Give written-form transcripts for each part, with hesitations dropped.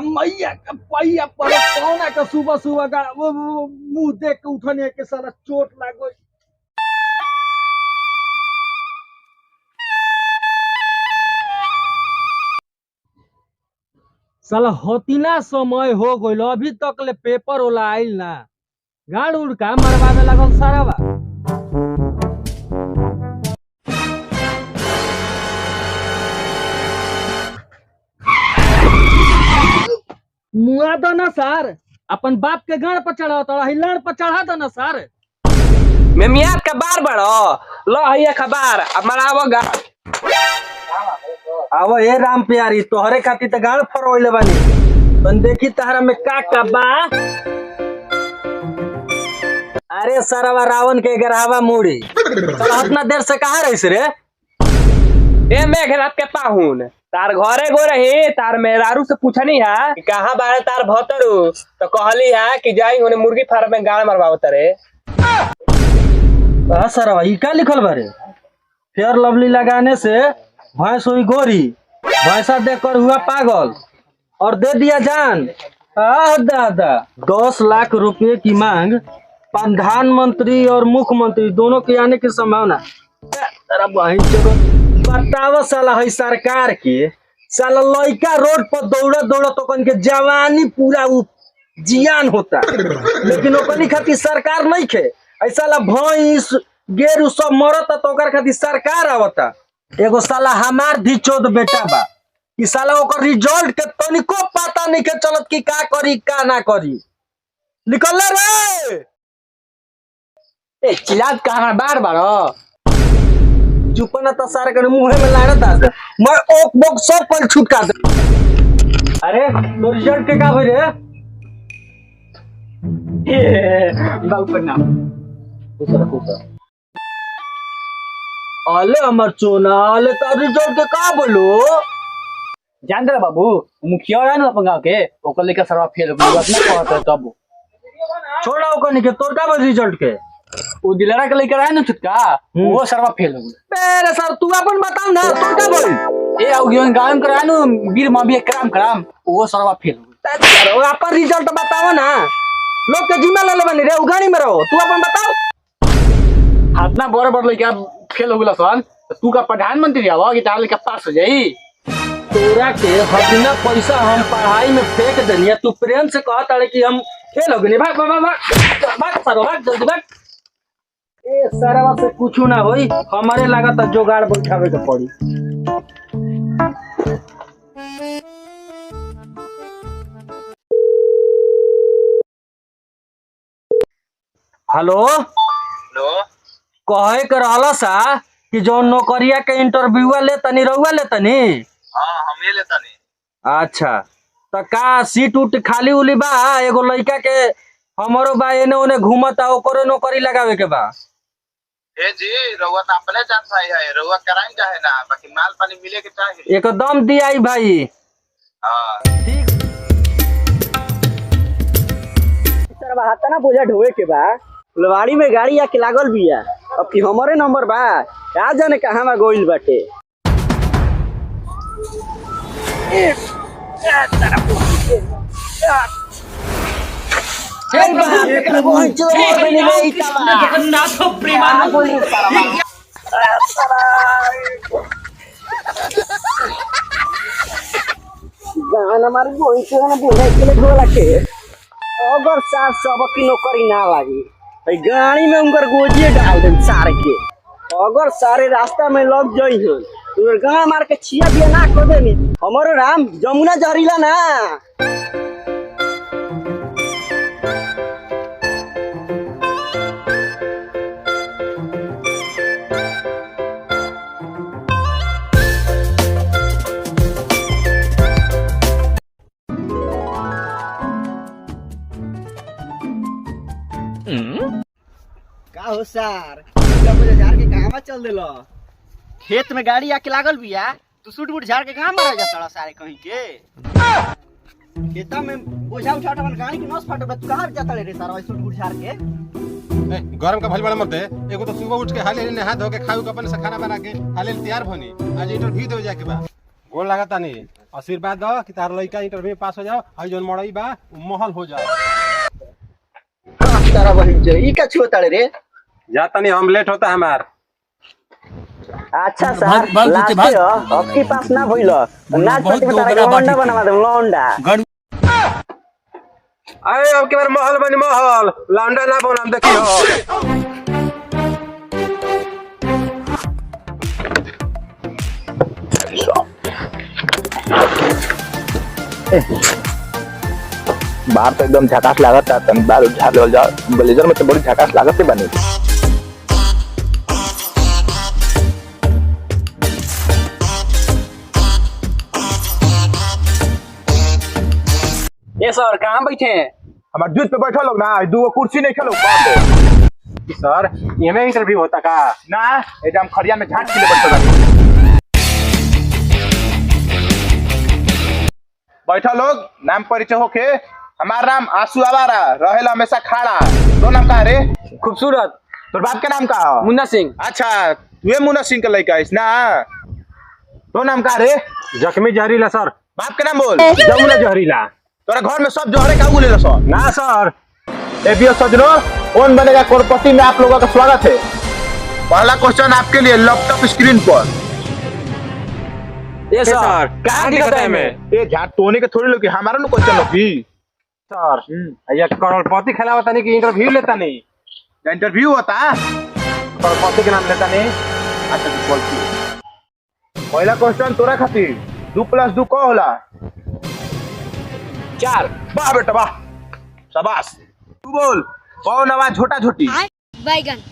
मैया का पैया पर कौन का सुबह सुबह का मुंह देख के उठने के साला चोट लागो। साला होतिना समय हो गइल अभी तक ले पेपर वाला आइल ना। गाड़ उड़ का मरवावे लागल सारा बा। मुआ दो ना सर, अपन बाप के गाड़ पर चढ़ा तो हिलाड़ पर चढ़ा दो ना सर। मेमियात का बार बड़ो लो है खबर हमारा वो गाड़ आवो ए राम प्यारी तोहरे खातिर त गाड़ फरोइले बानी। तन देखी तहरा में का बा। अरे सरवा रावण के गरावा मुड़ी साला इतना देर से कहां रहिस रे? ए मेघनाथ के पाहुन तार घरे गो रही तार मेहरारू से पूछनी है कि कहाँ बारे तार भतरू तो कहली है कि जाई होने मुर्गी फार्म में गाड़ मरवाओ तरे। सरवा ई का लिखल बारे? फेयर लवली लगाने से भैंस हुई गोरी, भैंसा देखकर हुआ पागल और दे दिया जान। दादा 10 लाख रुपए की मांग, प्रधानमंत्री और मुख्यमंत्री दोनों के आने की संभावना। बताओ साला है सरकार के साला लड़का रोड पर दौड़ा दौड़ा तो के जवानी पूरा जियान होता, लेकिन ओकनी खातिर सरकार नहीं खे। ऐसा भैंस गेरू सब मरता तो ओकर खातिर सरकार आवता। एगो साला हमार धिचोद बेटा बा कि साला ओकर रिजल्ट के तनिको पता नहीं के चलत कि का करी का ना करी। निकल रे ए चिल्लात कहाँ बार बार चुप ना तो सारे के मुंह में लाना था मैं ओक बोक सब पर छुटका दे। अरे तो रिजल्ट के का भई रे? बाल प्रणाम आले अमर चोना आले तो रिजल्ट के का बोलो जान दे बाबू मुखिया है ना अपन गांव के ओकर लेके सरवा फेल हो गया अपना कहत तब छोड़ा ओकर नहीं के तोर का बोल रिजल्ट के वो दिलरा के लेकर आए ना छुटका वो सरवा फेल हो गया। अरे सर तू अपन बताओ ना तोर का बोल। ए औगियन गांव में कराए ना वीर मावी कराम वो सरवा फेल हो गया। वो अपन रिजल्ट बताओ ना, लोग के जिम्मा ले ले बनी रे उगाड़ी में रहो। तू अपन बताओ हाथ ना बड़े लेके फेल हो गया सन तू का प्रधानमंत्री आवा कि तार लेके पास हो जाई। तोरा के हटिना पैसा हम पढ़ाई में फेंक देनिया, तू प्रेम से कहता है कि हम फेल हो गए। भाग भाग भाग भाग सरो भाग जल्दी भाग। ए सरवा से कुछ ना होई, हमारे लागत जोगाड़ बैठावे के पड़ी। हेलो कहे के रहला सा कि जो नौकरिया के इंटरव्यू ले तनी रहुआ ले तनी। हाँ हम ले तनी। अच्छा तो का सीट उट खाली उली बा? एगो लड़का के हमारो बा एने ओने घूमता ओकरो नौकरी लगावे के बा। ए जी रउआ तो अपने जान भाई है रउआ कराई चाहे ना बाकी माल पानी मिले के चाहिए एकदम दियाई भाई। हां ठीक सरवा हाथ ना बोझा ढोए के बा। फुलवाड़ी में गाड़ी आके लागल बिया, अब की हमारे नंबर बा का जाने कहां में गोइल बाटे। गाना मार गोई के ना बोले के ढोला के अगर सार सब की नौकरी ना लागी गाड़ी में उनकर गोजिए डाल दे सारे के। अगर सारे रास्ता में लग जाई हो तो गाना मार के छिया बिया ना कर देनी। हमारे राम जमुना जहरीला ना का हो सार मुझे झाड़ के कहां चल देलो? खेत में गाड़ी आके लागल बिया तू सूट बूट झाड़ के कहां मारा जाता सारे कहीं के खेता में बोझा उठा उठा गाड़ी के नस फाटे तू कहां जाता रे सारा सूट बूट झाड़ के? गरम का भल बड़ा मरते एगो तो सुबह उठ के हाले ने हाथ धो के खाऊ अपन से खाना बना के हाले तैयार भनी आज इंटरव्यू दे जाके बा गोल लगाता नहीं आशीर्वाद दो कि तार लड़का इंटरव्यू में पास हो जाओ और जोन मड़ई बा उ महल हो जाओ। तारा बहिन जे ई का छुआ ताड़े रे। जाता नहीं हम लेट होता हमार। अच्छा सर लास्ट हो अब की पास ना भइल नाच पार्टी में तारा लौंडा बनवा दे लौंडा। अरे अब के बार महल बनी महल लौंडा ना बनम देखियो। बाहर तो एकदम झकास लागत है तन बाहर झाल जा ब्लेजर में तो बड़ी झकास लागत है बनी। ये सर कहाँ बैठे हैं? हमारे जूत पे बैठो लोग ना दो कुर्सी नहीं खेलो सर ये में इंटरव्यू होता का ना एकदम खड़िया में झाट के लिए बैठो बैठो लोग नाम परिचय होके। हमारा नाम आंसू आवारा रहेला हमेशा खाड़ा। दो नाम का रे? खूबसूरत। तोर बाप के नाम का हो? मुन्ना सिंह। अच्छा तू मुन्ना सिंह का लड़का है ना? दो नाम का रे? जख्मी जहरीला सर। बाप के नाम बोल। जमुना जहरीला। तोरा घर में सब जहरे का बोले सर? ना सर। एबीओ सजनों कौन बनेगा करोड़पति में आप लोगों का स्वागत है। पहला क्वेश्चन आपके लिए लैपटॉप स्क्रीन पर। ये सर कहाँ दिखता है मैं? ये झाट तोने के थोड़ी लोग हमारा नु क्वेश्चन होगी सर ये करोड़पति खिलावता नहीं कि इंटरव्यू लेता नहीं? इंटरव्यू होता करोड़पति के नाम लेता नहीं। अच्छा तू बोल। पहला क्वेश्चन तोरा खातिर 2 + 2 को होला? 4। वाह बेटा वाह शाबाश। तू बोल कौन आवाज छोटा छोटी? बैगन।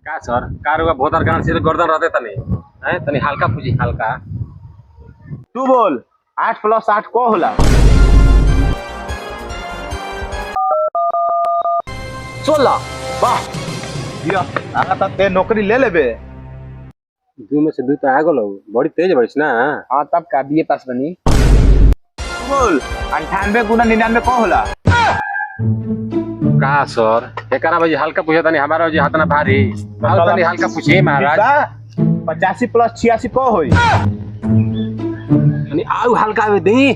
का सर कार का भोतर गान से गर्दन रहते तनी हैं तनी हल्का पूजी हल्का। तू बोल 8 + 8 को होला? 16। वाह दिया आगा तक ते नौकरी ले लेबे। 2 में से 2 तो आ गलो बड़ी तेज बढ़िस ना। हां तब का बीए पास बनी। तू बोल 98 × 99 को होला? का सर एकरा बजे हल्का पूछे तनी हमारा जे हाथ ना भारी हाल तनी हल्का पूछे महाराज। 85 + 86 को होई? तनी आउ हल्का में दी।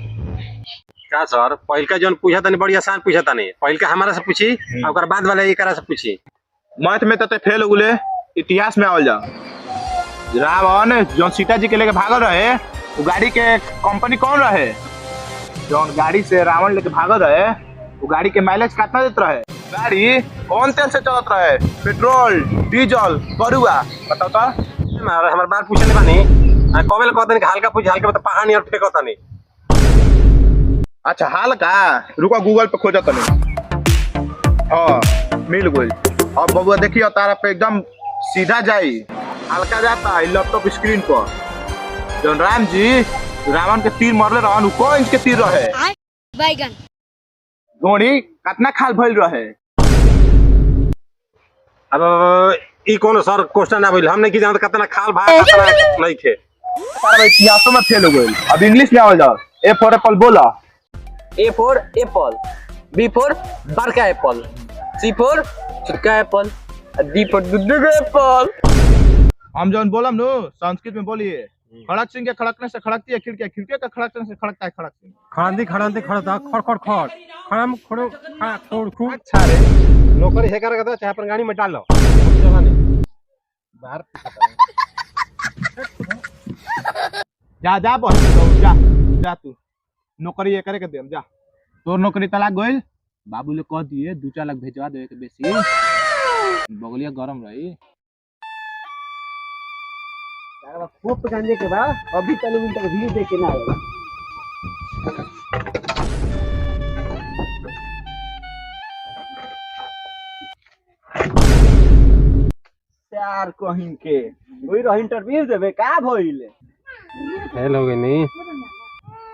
का सर पहिल का जोन पूछा तनी बड़ी आसान पूछा तनी पहिल का हमारा से पूछी और ओकर बाद वाला एकरा से पूछी। मैथ में तो फेल हो गले इतिहास में आवल जा। रावण जोन सीता जी के लेके भागल रहे वो गाड़ी के कंपनी कौन रहे? जोन गाड़ी से रावण लेके भागल रहे वो गाड़ी के माइलेज कितना देत रहे? गाड़ी कौन तेल से चलत रहे? पेट्रोल डीजल करुआ बताओ तो। हमार बात पूछले बानी कबेल कहतनी कि हल्का पूछ हल्का मतलब पहाड़ी और फेंकतनी। अच्छा हल्का रुको गूगल पे खोजत नहीं। हाँ मिल गई। अब बबुआ देखियो तारा पे एकदम सीधा जाई हल्का जाता है लैपटॉप स्क्रीन पर। जोन राम जी रावण के तीर मरले रहन को इंच के तीर रहे? बैगन। गोड़ी कितना खाल भइल रहे? अब ई कोनो सर क्वेश्चन ना भइल हमने की जानत कितना खाल भाग कितना नहीं खे। तारा इतिहासों में फेल हो गई। अब इंग्लिश में आवल जाओ। ए फॉर एप्पल बोला। A for apple, B for बड़का एप्पल, C for छोटका एप्पल, D for दूध एप्पल। हम जौन बोलम नो संस्कृत में बोलिए। खड़क सिंह के खड़कने से खड़कती है खिड़की, खिड़की का खड़कने से खड़कता है खड़क सिंह। खड़ंदी खड़ंदी खड़ता खड़ खड़ खड़ खड़म खड़ो खोड़ खूब। अच्छा रे नौकरी है कर चाहे अपन गाड़ी में डाल लो चला नहीं बाहर जा जा बहुत जा जा तू नौकरी ये करे के देम जा। तोर नौकरी तलाक गइल बाबू ले कह दिए 2-4 लाख भेजवा देवे के बेसी बगलिया गरम रही। खूब गांजे के बाद अभी तक इंटरव्यू दे के ना आया। यार कहीं के कोई रह इंटरव्यू देवे का भइले? फेल हो गई नहीं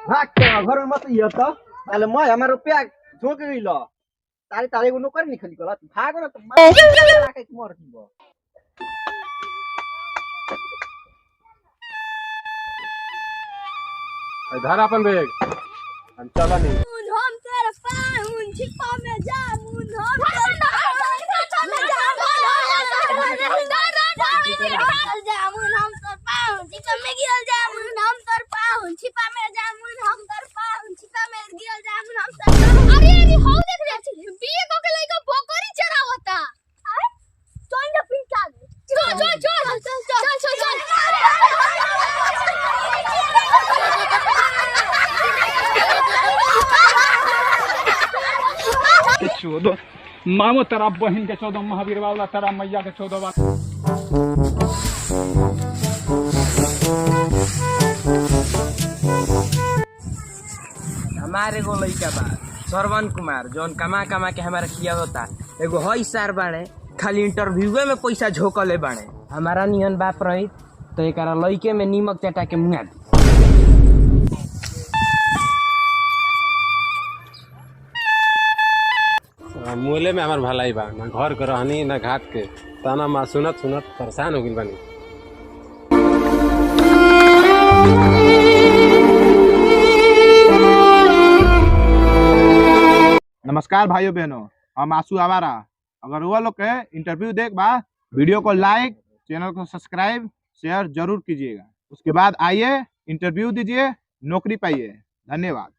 भाग के घर में मत इयो तो पहले मैं हमार रुपया झोंक गइलो तारे तारे को नौकर नहीं खली गलत भाग ना तो मैं के मर जीबो। इधर अपन बैग हम चला नहीं हम तेरे पाहुन छिपा में जामुन हम तेरे जामुन हम तो पाहुन छिपा में गिरल जामुन हम तो पाहुन छिपा में जामुन हम कर पाहुन छिपा में गिरल जामुन हम सब अरे अरे हो देख रे बीए को के लइका बकरी चरावता आय चल ना पिंटा चल चल चल चल चल चल चौदह मामो तेरा बहन के 14 महावीर वाला तेरा मैया के 14 वाला हमारे एगो लइका बा श्रवण कुमार जौन कमा कमा के हमारा किया होता एगो हई सार बाड़े खाली इंटरव्यूए में पैसा झोंकले बाड़े हमारा नियन बाप रही तो एकरा लइके में नीमक चटा के मुंगा दी मूले में हमार भलाई बा ना घर के रहनी ना घाट के ताना माँ सुनत सुनत परेशान हो गइल बानी। नमस्कार भाइयों बहनों, हम आंसू आवारा। अगर वो लोग के इंटरव्यू देख बा वीडियो को लाइक, चैनल को सब्सक्राइब, शेयर जरूर कीजिएगा। उसके बाद आइए इंटरव्यू दीजिए, नौकरी पाइए। धन्यवाद।